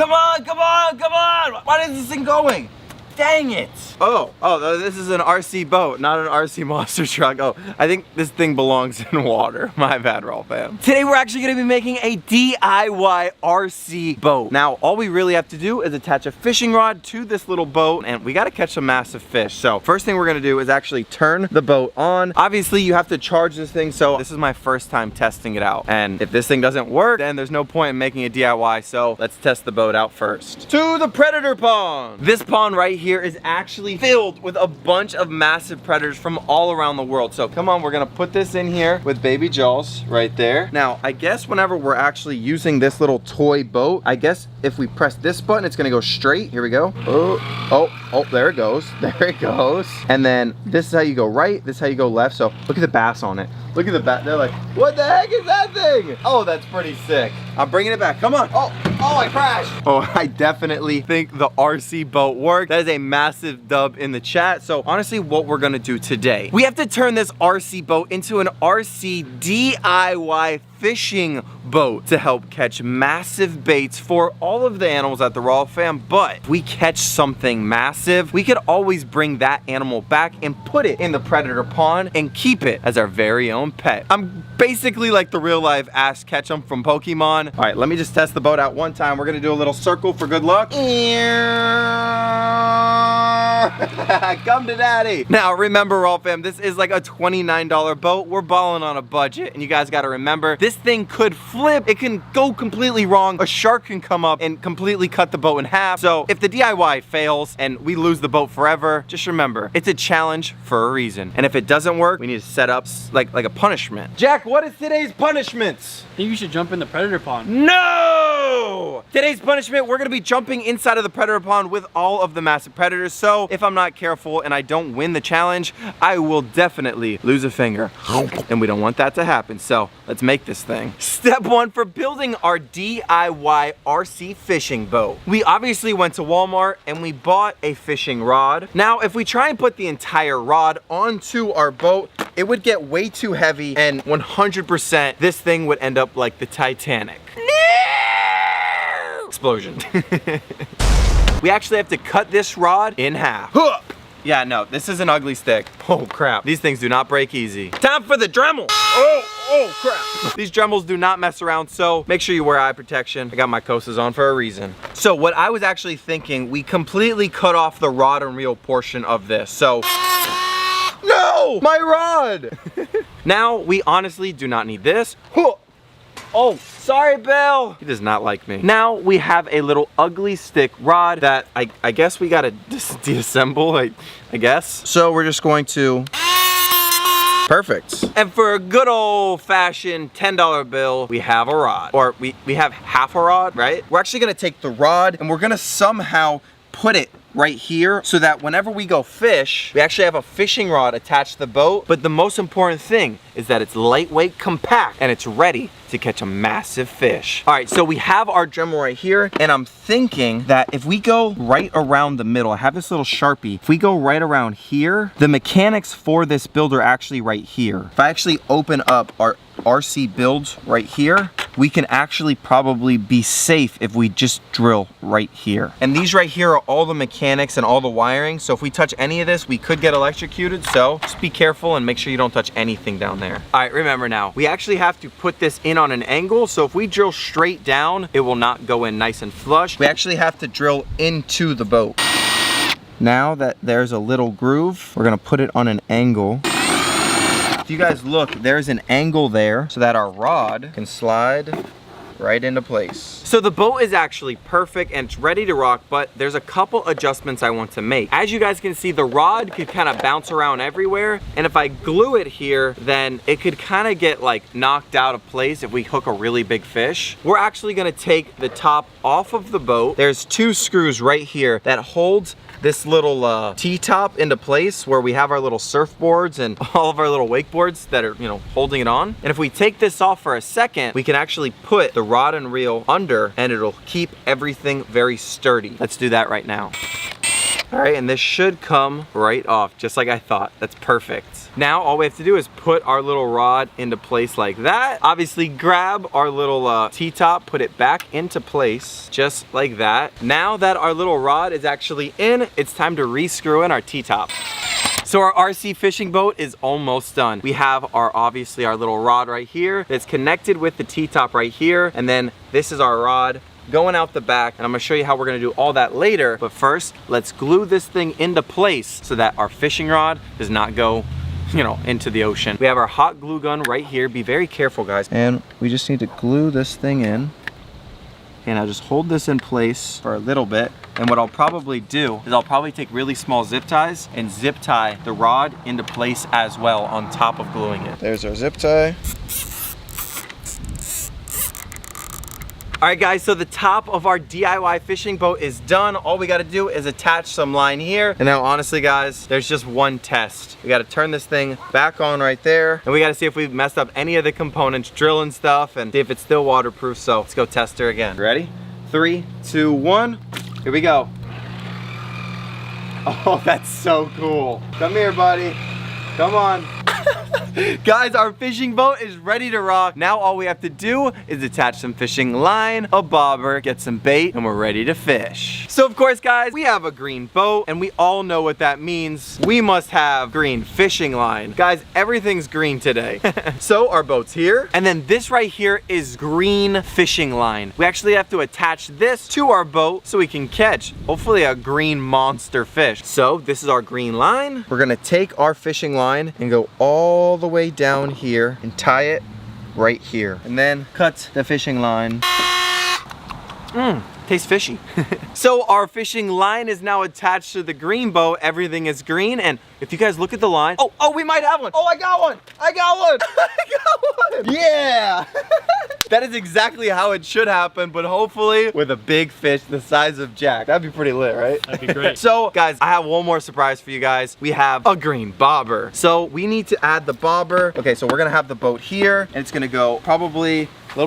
Come on, come on, come on. Why is this thing going? Dang it. Oh, this is an RC boat, not an RC monster truck. Oh, I think this thing belongs in water. My bad, Raw fam. Today we're actually gonna be making a DIY RC boat. Now, all we really have to do is attach a fishing rod to this little boat, and we gotta catch some massive fish. So first thing we're gonna do is actually turn the boat on. Obviously, you have to charge this thing, so this is my first time testing it out. And if this thing doesn't work, then there's no point in making a DIY, so let's test the boat out first. To the predator pond. This pond right here is actually filled with a bunch of massive predators from all around the world. So come on, we're gonna put this in here with baby Jaws right there. Now, I guess whenever we're actually using this little toy boat, I guess if we press this button, it's gonna go straight. Here we go. Oh, there it goes. There it goes. And then this is how you go right, this is how you go left. So look at the bass on it. Look at the bass. They're like, what the heck is that thing? Oh, that's pretty sick. I'm bringing it back. Come on. Oh, I crashed. Oh, I definitely think the RC boat worked. That is a massive dub in the chat. So honestly, what we're gonna do today, we have to turn this RC boat into an RC DIY fishing boat to help catch massive baits for all of the animals at the Raw fam. But if we catch something massive, we could always bring that animal back and put it in the predator pond and keep it as our very own pet. I'm basically like the real life Ash Ketchum from Pokemon. All right, let me just test the boat out one time. We're gonna do a little circle for good luck. Come to daddy. Now remember, Raw fam, this is like a $29 boat. We're balling on a budget, and you guys gotta remember, this thing could flip. It can go completely wrong. A shark can come up and completely cut the boat in half. So if the DIY fails and we lose the boat forever, just remember, it's a challenge for a reason. And if it doesn't work, we need to set up like a punishment. Jack, what is today's punishments? I think you should jump in the predator pond. No! Today's punishment, we're gonna be jumping inside of the predator pond with all of the massive predators. So if I'm not careful and I don't win the challenge, I will definitely lose a finger. And we don't want that to happen. So let's make this thing. Step one for building our DIY RC fishing boat. We obviously went to Walmart and we bought a fishing rod. Now, if we try and put the entire rod onto our boat, it would get way too heavy, and 100% this thing would end up like the Titanic. No! Explosion. We actually have to cut this rod in half. Yeah, no, this is an ugly stick. Oh crap, these things do not break easy. Time for the Dremel. Oh crap. These Dremels do not mess around, so make sure you wear eye protection. I got my Kosas on for a reason. So what I was actually thinking, we completely cut off the rod and reel portion of this. So, no, my rod. Now, we honestly do not need this. Oh, sorry, Bill. He does not like me. Now we have a little ugly stick rod that I guess we gotta deassemble, I guess. So we're just going to, perfect. And for a good old fashioned $10 bill, we have a rod. Or we have half a rod, right? We're actually gonna take the rod and we're gonna somehow put it right here so that whenever we go fish, we actually have a fishing rod attached to the boat. But the most important thing is that it's lightweight, compact, and it's ready to catch a massive fish. All right, so we have our Dremel right here, and I'm thinking that if we go right around the middle, I have this little Sharpie. If we go right around here, the mechanics for this build are actually right here. If I actually open up our RC builds right here, we can actually probably be safe if we just drill right here. And these right here are all the mechanics and all the wiring. So if we touch any of this, we could get electrocuted. So just be careful and make sure you don't touch anything down there. All right, remember now, we actually have to put this in on an angle. So if we drill straight down, it will not go in nice and flush. We actually have to drill into the boat. Now that there's a little groove, we're gonna put it on an angle. If you guys look, there's an angle there so that our rod can slide right into place. So the boat is actually perfect and it's ready to rock, but there's a couple adjustments I want to make. As you guys can see, the rod could kind of bounce around everywhere, and if I glue it here, then it could kind of get like knocked out of place if we hook a really big fish. We're actually gonna take the top off of the boat. There's 2 screws right here that holds this little T-top into place where we have our little surfboards and all of our little wakeboards that are, you know, holding it on. And if we take this off for a second, we can actually put the rod and reel under and it'll keep everything very sturdy. Let's do that right now. All right, and this should come right off just like I thought. That's perfect. Now all we have to do is put our little rod into place like that. Obviously grab our little T-top, put it back into place just like that. Now that our little rod is actually in, it's time to re-screw in our T-top. So our RC fishing boat is almost done. We have obviously our little rod right here that's connected with the T-top right here. And then this is our rod going out the back, and I'm gonna show you how we're gonna do all that later. But first, let's glue this thing into place so that our fishing rod does not go, you know, into the ocean. We have our hot glue gun right here. Be very careful, guys. And we just need to glue this thing in. And I'll just hold this in place for a little bit. And what I'll probably do is I'll probably take really small zip ties and zip tie the rod into place as well on top of gluing it. There's our zip tie. All right guys, so the top of our DIY fishing boat is done. All we gotta do is attach some line here. And now honestly guys, there's just one test. We gotta turn this thing back on right there. And we gotta see if we've messed up any of the components, drilling stuff, and see if it's still waterproof. So let's go test her again. Ready? 3, 2, 1, here we go. Oh, that's so cool. Come here, buddy. Come on. Guys, our fishing boat is ready to rock. Now all we have to do is attach some fishing line, a bobber, get some bait, and we're ready to fish. So of course, guys, we have a green boat, and we all know what that means. We must have green fishing line. Guys, everything's green today. So our boat's here, and then this right here is green fishing line. We actually have to attach this to our boat so we can catch, hopefully, a green monster fish. So this is our green line. We're gonna take our fishing line and go all the way down here and tie it right here, and then cut the fishing line. Tastes fishy. So our fishing line is now attached to the green boat. Everything is green, and if you guys look at the line, oh, we might have one. Oh, I got one. I got one. I got one. Yeah. That is exactly how it should happen, but hopefully with a big fish the size of Jack. That'd be pretty lit, right? That'd be great. So guys, I have one more surprise for you guys. We have a green bobber. So we need to add the bobber. Okay, so we're gonna have the boat here, and it's gonna go probably a little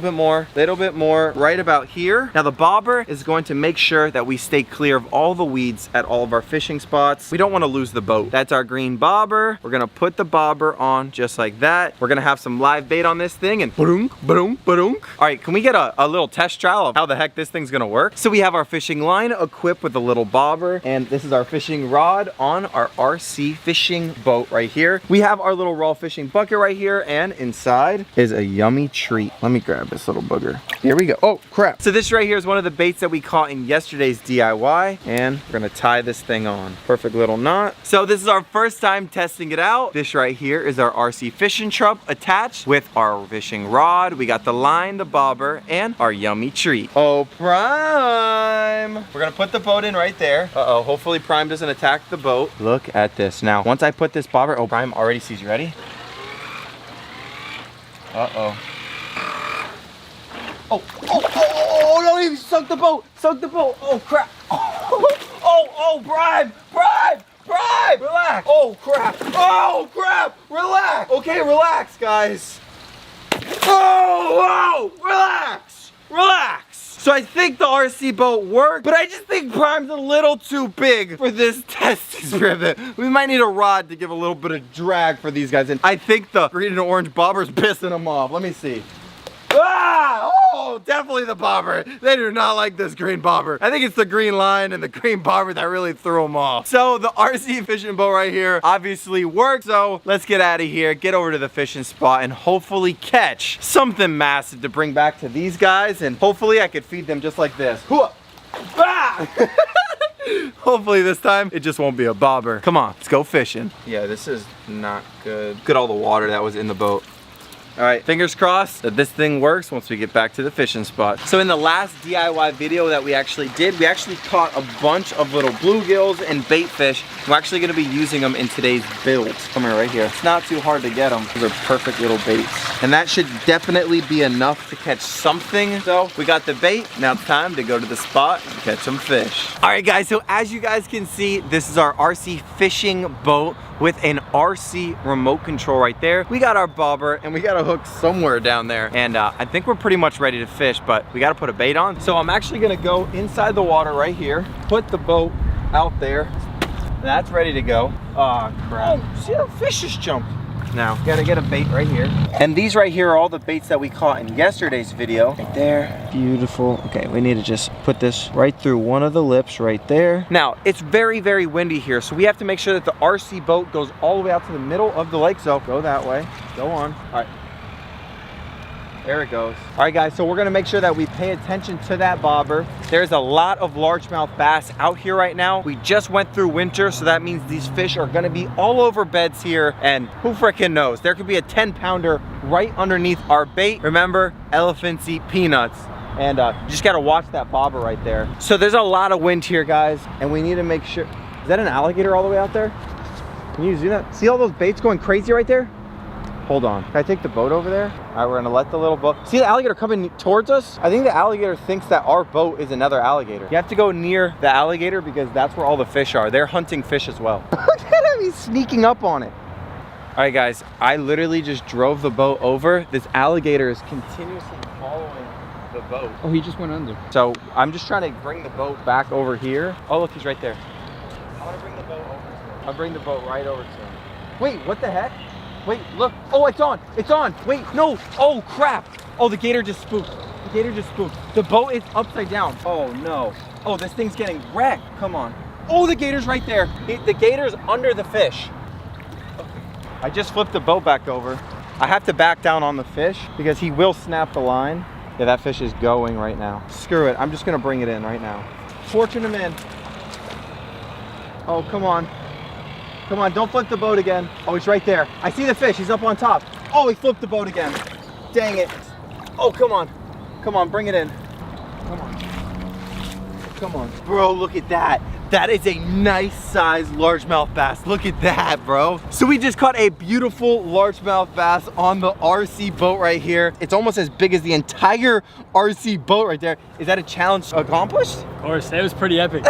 bit more, right about here. Now the bobber is going to make sure that we stay clear of all the weeds at all of our fishing spots. We don't want to lose the boat. That's our green bobber. We're gonna put the bobber on just like that. We're gonna have some live bait on this thing, and ba-dunk, ba-dunk, ba-dunk. All right, can we get a little test trial of how the heck this thing's gonna work? So we have our fishing line equipped with a little bobber, and this is our fishing rod on our RC fishing boat right here. We have our little raw fishing bucket right here, and inside is a yummy treat. Let me grab this little booger. Here we go. Oh, crap. So this right here is one of the baits that we caught in yesterday's DIY, and we're gonna tie this thing on. Perfect little knot. So this is our first time testing it out. This right here is our RC fishing truck attached with our fishing rod. We got the line, the bobber, and our yummy treat. Oh, Prime. We're gonna put the boat in right there. Uh-oh, hopefully Prime doesn't attack the boat. Look at this. Now, once I put this bobber, oh, Prime already sees you. Ready? Uh-oh. Oh, no, he sunk the boat. Oh, crap. Oh, Prime. Relax. Oh, crap. Relax. Okay, relax, guys. Oh, relax. So I think the RC boat worked, but I just think Prime's a little too big for this test experiment. We might need a rod to give a little bit of drag for these guys, and I think the green and orange bobber's pissing them off. Let me see. Ah! Oh, definitely the bobber. They do not like this green bobber. I think it's the green line and the green bobber that really threw them off. So the RC fishing boat right here obviously works. So let's get out of here, get over to the fishing spot, and hopefully catch something massive to bring back to these guys. And hopefully I could feed them just like this. Ah! Hopefully this time it just won't be a bobber. Come on, let's go fishing. Yeah, this is not good. Look at all the water that was in the boat. All right, fingers crossed that this thing works once we get back to the fishing spot. So in the last DIY video that we actually did, we actually caught a bunch of little bluegills and bait fish. We're actually gonna be using them in today's build. Come here, right here. It's not too hard to get them. Those are perfect little baits. And that should definitely be enough to catch something. So we got the bait, now it's time to go to the spot and catch some fish. All right guys, so as you guys can see, this is our RC fishing boat with an RC remote control right there. We got our bobber and we got a hook somewhere down there, and I think we're pretty much ready to fish, but we got to put a bait on. So I'm actually gonna go inside the water right here, put the boat out there, That's ready to go. Oh, crap. Oh, see how fish just jumped. Now, gotta get a bait right here. And these right here are all the baits that we caught in yesterday's video. Right there, beautiful. Okay, we need to just put this right through one of the lips right there. Now, it's very, very windy here, so we have to make sure that the RC boat goes all the way out to the middle of the lake. So go that way, go on. All right. There it goes. All right, guys, so we're gonna make sure that we pay attention to that bobber. There's a lot of largemouth bass out here right now. We just went through winter, so that means these fish are gonna be all over beds here, and who frickin' knows? There could be a 10-pounder right underneath our bait. Remember, elephants eat peanuts. And you just gotta watch that bobber right there. So there's a lot of wind here, guys, and we need to make sure. Is that an alligator all the way out there? Can you see that? See all those baits going crazy right there? Hold on. Can I take the boat over there? All right, we're gonna let the little boat. See the alligator coming towards us? I think the alligator thinks that our boat is another alligator. You have to go near the alligator because that's where all the fish are. They're hunting fish as well. Look at him, he's sneaking up on it. All right, guys, I literally just drove the boat over. This alligator is continuously following the boat. Oh, he just went under. So I'm just trying to bring the boat back over here. Oh, look, he's right there. I wanna bring the boat over to him. I'll bring the boat right over to him. Wait, what the heck? Wait, look. Oh, it's on. It's on. Wait, no. Oh, crap. Oh, the gator just spooked. The gator just spooked. The boat is upside down. Oh, no. Oh, this thing's getting wrecked. Come on. Oh, the gator's right there. The gator's under the fish. Okay. I just flipped the boat back over. I have to back down on the fish because he will snap the line. Yeah, that fish is going right now. Screw it. I'm just going to bring it in right now. Fortune him in. Oh, come on. Come on, don't flip the boat again. Oh, he's right there. I see the fish, he's up on top. Oh, he flipped the boat again. Dang it. Oh, come on. Come on, bring it in. Come on. Come on. Bro, look at that. That is a nice sized largemouth bass. Look at that, bro. So we just caught a beautiful largemouth bass on the RC boat right here. It's almost as big as the entire RC boat right there. Is that a challenge accomplished? Of course, that was pretty epic.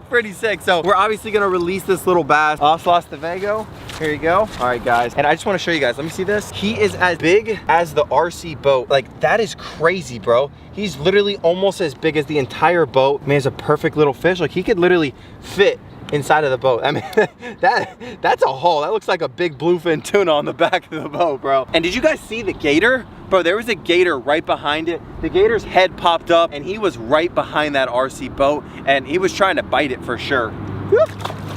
Pretty sick. So we're obviously gonna release this little bass off Los Devago. Here you go. All right, guys. And I just want to show you guys. Let me see this. He is as big as the RC boat. Like, that is crazy, bro. He's literally almost as big as the entire boat. I mean, it's a perfect little fish. Like, he could literally fit inside of the boat. I mean, that's a haul. That looks like a big bluefin tuna on the back of the boat, bro. And did you guys see the gator? Bro, there was a gator right behind it. The gator's head popped up and he was right behind that RC boat and he was trying to bite it for sure. Whoop.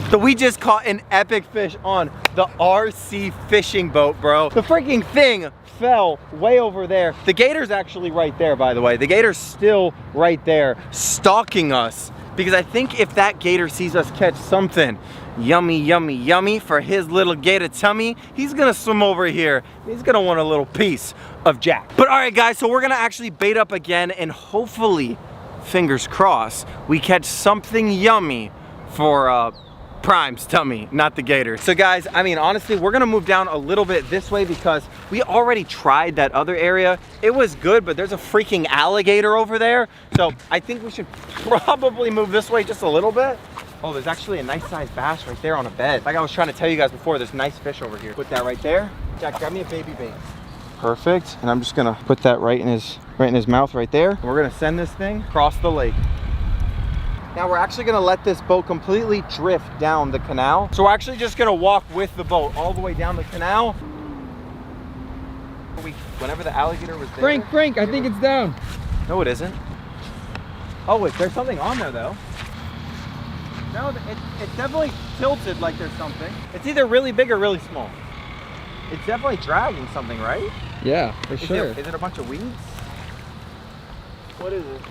So we just caught an epic fish on the RC fishing boat, bro. The freaking thing fell way over there. The gator's actually right there, by the way. The gator's still right there, stalking us. Because I think if that gator sees us catch something yummy, yummy, yummy for his little gator tummy, he's gonna swim over here. He's gonna want a little piece of Jack. But all right, guys, so we're gonna actually bait up again and hopefully, fingers crossed, we catch something yummy for Prime's tummy, not the gator. So guys, I mean, honestly, we're gonna move down a little bit this way because we already tried that other area. It was good, but there's a freaking alligator over there. So I think we should probably move this way just a little bit. Oh, there's actually a nice sized bass right there on a bed. Like I was trying to tell you guys before, there's nice fish over here. Put that right there. Jack, grab me a baby bait. Perfect. And I'm just gonna put that right in his mouth right there. And we're gonna send this thing across the lake. Now we're actually gonna let this boat completely drift down the canal. So we're actually just gonna walk with the boat all the way down the canal. Whenever the alligator was there. Frank, I think it's down. No, it isn't. Oh, wait, there's something on there though. No, it's definitely tilted like there's something. It's either really big or really small. It's definitely dragging something, right? Yeah, for sure. Is it a bunch of weeds? What is it?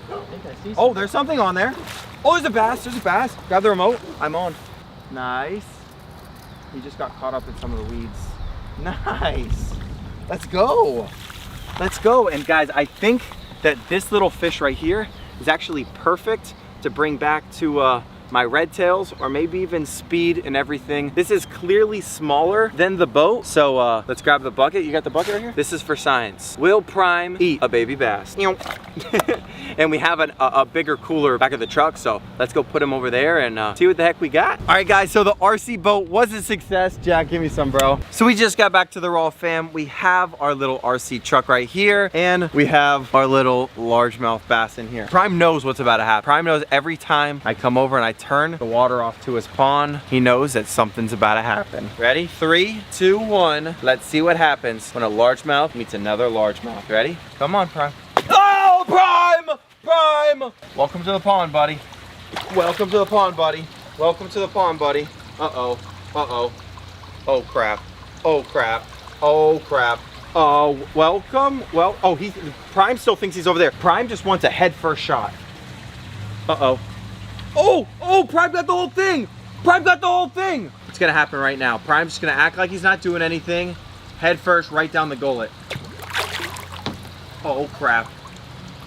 I think I see something. Oh, there's something on there. Oh, there's a bass. There's a bass. Grab the remote. I'm on. Nice. He just got caught up in some of the weeds. Nice. Let's go. Let's go. And guys, I think that this little fish right here is actually perfect to bring back to my red tails, or maybe even speed and everything. This is clearly smaller than the boat, so let's grab the bucket. You got the bucket right here? This is for science. Will Prime eat a baby bass? and we have a bigger cooler back of the truck, so let's go put him over there and see what the heck we got. All right, guys, so the RC boat was a success. Jack, give me some, bro. So we just got back to the Raw fam. We have our little RC truck right here, and we have our little largemouth bass in here. Prime knows what's about to happen. Prime knows every time I come over and I turn the water off to his pond, he knows that something's about to happen. Ready? 3, 2, 1. Let's see what happens when a largemouth meets another largemouth. Ready? Come on, Prime. Oh, Prime! Prime! Welcome to the pond, buddy. Welcome to the pond, buddy. Welcome to the pond, buddy. Uh-oh. Uh-oh. Oh, crap. Oh, crap. Oh, crap. Oh, welcome. Well, oh, Prime still thinks he's over there. Prime just wants a head first shot. Uh-oh. Oh, Prime got the whole thing. Prime got the whole thing. What's gonna happen right now? Prime's just gonna act like he's not doing anything. Head first, right down the gullet. Oh, crap.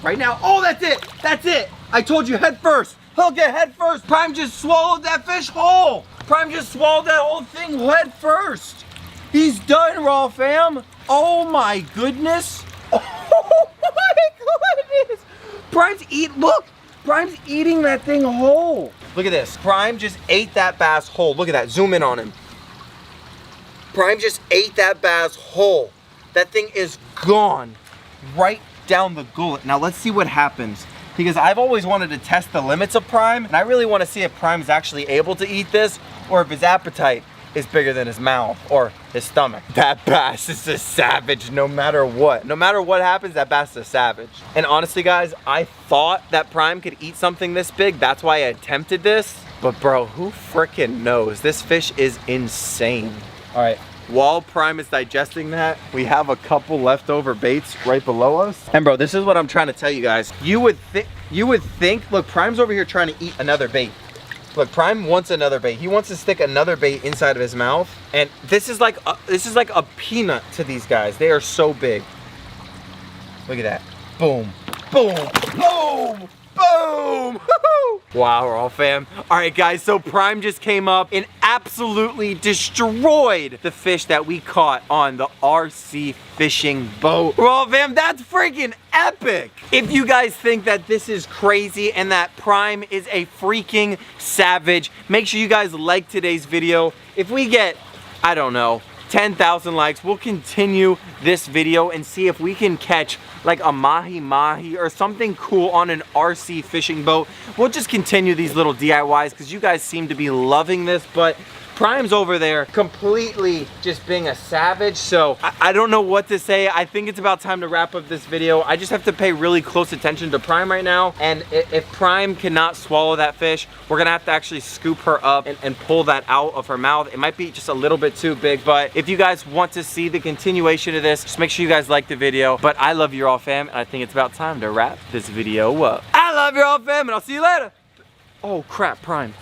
Right now, oh, that's it. That's it. I told you, head first. He'll get head first. Prime just swallowed that fish whole. Prime just swallowed that whole thing head first. He's done, Raw fam. Oh my goodness. Oh my goodness. Prime's eating that thing whole. Look at this. Prime just ate that bass whole. Look at that. Zoom in on him. Prime just ate that bass whole. That thing is gone right down the gullet. Now let's see what happens, because I've always wanted to test the limits of Prime, and I really want to see if Prime's actually able to eat this, or if his appetite is bigger than his mouth or his stomach. That bass is a savage no matter what. No matter what happens, that bass is a savage. And honestly, guys, I thought that Prime could eat something this big. That's why I attempted this. But bro, who frickin' knows? This fish is insane. All right. While Prime is digesting that, we have a couple leftover baits right below us. And bro, this is what I'm trying to tell you guys. You would think, look, Prime's over here trying to eat another bait. Look, Prime wants another bait. He wants to stick another bait inside of his mouth. And this is like a peanut to these guys. They are so big. Look at that. Boom, boom, boom, boom. Wow, Raw fam. All right, guys, so Prime just came up and absolutely destroyed the fish that we caught on the RC fishing boat. Raw fam, that's freaking epic. If you guys think that this is crazy and that Prime is a freaking savage, make sure you guys like today's video. If we get, I don't know, 10,000 likes, we'll continue this video and see if we can catch like a mahi-mahi or something cool on an RC fishing boat. We'll just continue these little DIYs because you guys seem to be loving this, but Prime's over there completely just being a savage, so I don't know what to say. I think it's about time to wrap up this video. I just have to pay really close attention to Prime right now, and if Prime cannot swallow that fish, we're gonna have to actually scoop her up and pull that out of her mouth. It might be just a little bit too big, but if you guys want to see the continuation of this, just make sure you guys like the video. But I love you all, fam, and I think it's about time to wrap this video up. I love you all, fam, and I'll see you later. Oh crap, Prime.